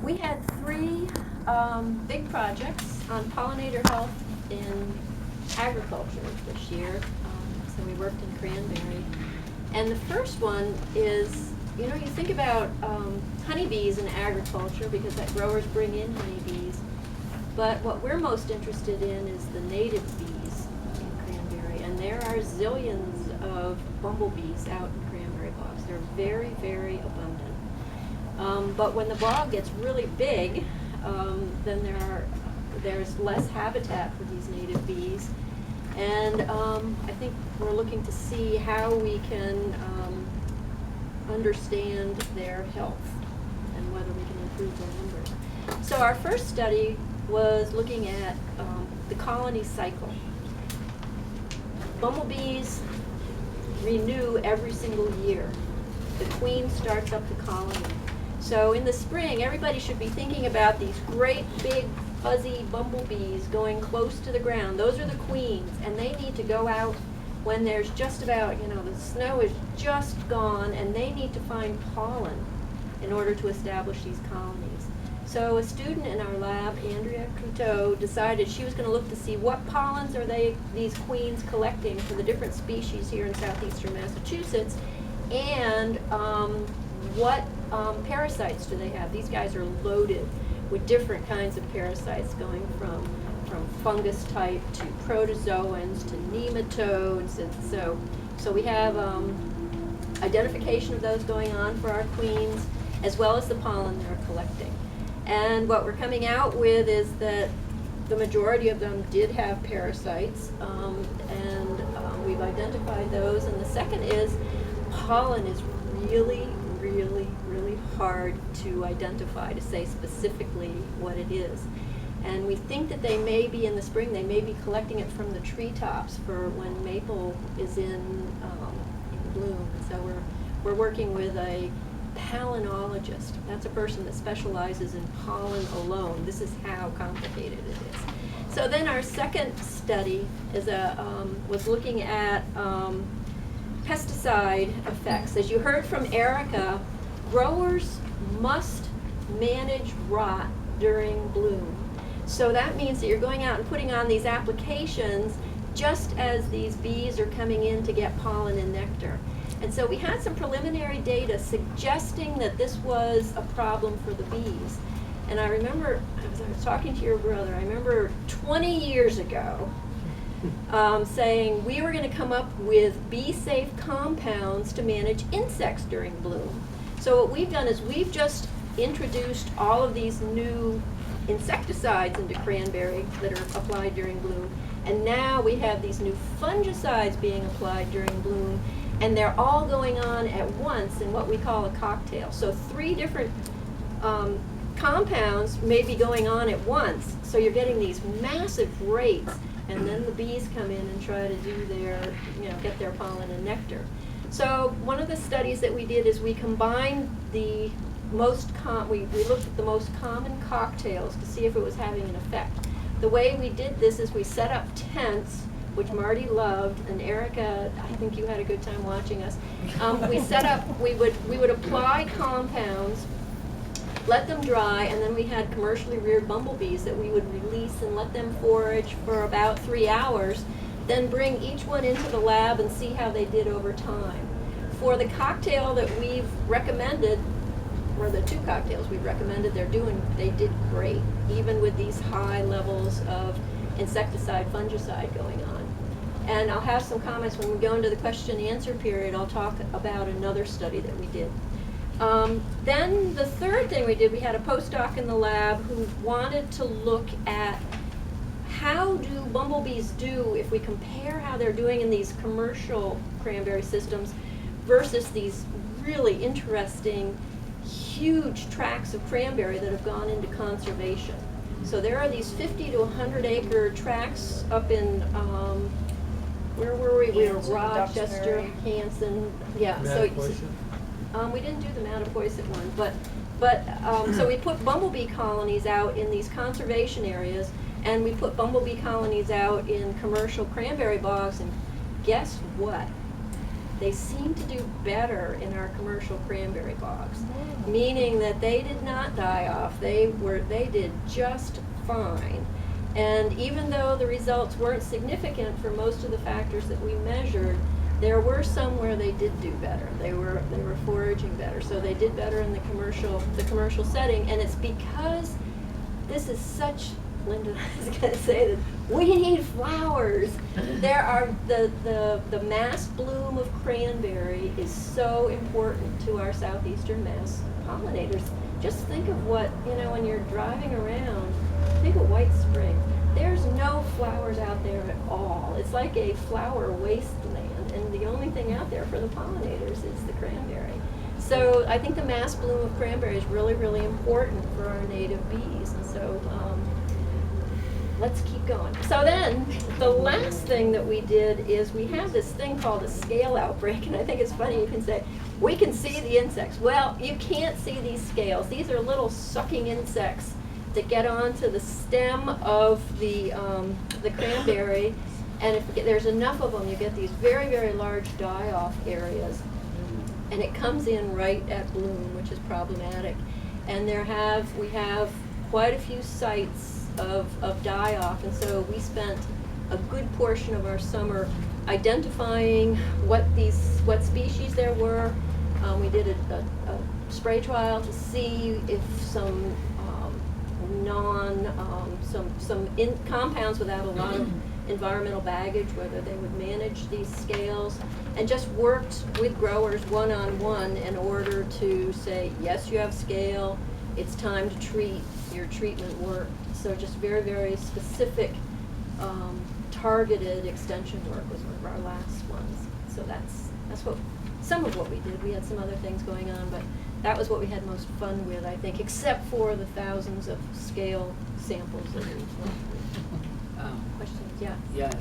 We had three big projects on pollinator health in agriculture this year. So we worked in cranberry. And the first one is, you think about honeybees in agriculture because that growers bring in honeybees. But what we're most interested in is the native bees in cranberry. And there are zillions of bumblebees out in cranberry bogs. They're very, very abundant. But when the bog gets really big, then there's less habitat for these native bees. And I think we're looking to see how we can understand their health and whether we can improve their numbers. So our first study was looking at the colony cycle. Bumblebees renew every single year. The queen starts up the colony. So in the spring, everybody should be thinking about these great big fuzzy bumblebees going close to the ground. Those are the queens, and they need to go out when there's just about, the snow is just gone, and they need to find pollen in order to establish these colonies. So a student in our lab, Andrea Couteau, decided she was going to look to see what pollens are these queens collecting for the different species here in southeastern Massachusetts, and what parasites do they have. These guys are loaded with different kinds of parasites, going from fungus type to protozoans to nematodes, and so we have identification of those going on for our queens, as well as the pollen they're collecting. And what we're coming out with is that the majority of them did have parasites, and we've identified those. And the second is pollen is really, really, really hard to identify, to say specifically what it is. And we think that they may be in the spring, they may be collecting it from the treetops for when maple is in bloom. So we're working with a palynologist. That's a person that specializes in pollen alone. This is how complicated it is. So then our second study is was looking at pesticide effects. As you heard from Erica, growers must manage rot during bloom. So that means that you're going out and putting on these applications just as these bees are coming in to get pollen and nectar. And so we had some preliminary data suggesting that this was a problem for the bees. And I remember, as I was talking to your brother, I remember 20 years ago saying we were going to come up with bee-safe compounds to manage insects during bloom. So what we've done is we've just introduced all of these new insecticides into cranberry that are applied during bloom, and now we have these new fungicides being applied during bloom, and they're all going on at once in what we call a cocktail. So 3 different compounds may be going on at once, so you're getting these massive rates, and then the bees come in and try to do their, get their pollen and nectar. So one of the studies that we did is we combined the we looked at the most common cocktails to see if it was having an effect. The way we did this is we set up tents, which Marty loved, and Erica, I think you had a good time watching us. We set up, we would apply compounds, let them dry, and then we had commercially reared bumblebees that we would release and let them forage for about 3 hours, then bring each one into the lab and see how they did over time. For the cocktail that we've recommended, or the 2 cocktails we've recommended, they did great, even with these high levels of insecticide, fungicide going on. And I'll have some comments when we go into the question and answer period. I'll talk about another study that we did. Then the third thing we did, we had a postdoc in the lab who wanted to look at how do bumblebees do if we compare how they're doing in these commercial cranberry systems versus these really interesting huge tracts of cranberry that have gone into conservation. So there are these 50 to 100 acre tracts up in, where were we? We were Rochester, Hanson, yeah. We didn't do the Mattapoisett one, but so we put bumblebee colonies out in these conservation areas, and we put bumblebee colonies out in commercial cranberry bogs, and guess what? they seem to do better in our commercial cranberry bogs, meaning that they did not die off. They did just fine. And even though the results weren't significant for most of the factors that we measured, there were some where they did do better. They were foraging better, so they did better in the commercial setting. And it's because this is such, Linda, I was going to say that we need flowers. There are the mass bloom of cranberry is so important to our southeastern Mass pollinators. Just think of what, when you're driving around, think of White Spring. There's no flowers out there at all. It's like a flower wasteland, and the only thing out there for the pollinators is the cranberry. So I think the mass bloom of cranberry is really, really important for our native bees. And so let's keep going. So then the last thing that we did is we have this thing called a scale outbreak, and I think it's funny, you can say, we can see the insects. Well, you can't see these scales. These are little sucking insects that get onto the stem of the cranberry, and if there's enough of them, you get these very, very large die-off areas, and it comes in right at bloom, which is problematic. And we have quite a few sites of die-off, and so we spent a good portion of our summer identifying what species there were. We did a spray trial to see if some compounds without a lot of environmental baggage, whether they would manage these scales, and just worked with growers one-on-one in order to say, yes, you have scale, it's time to treat, your treatment worked. So just very, very specific, targeted extension work was one of our last ones. So that's some of what we did. We had some other things going on, but that was what we had most fun with, I think, except for the thousands of scale samples that we questions. Yeah. Yeah.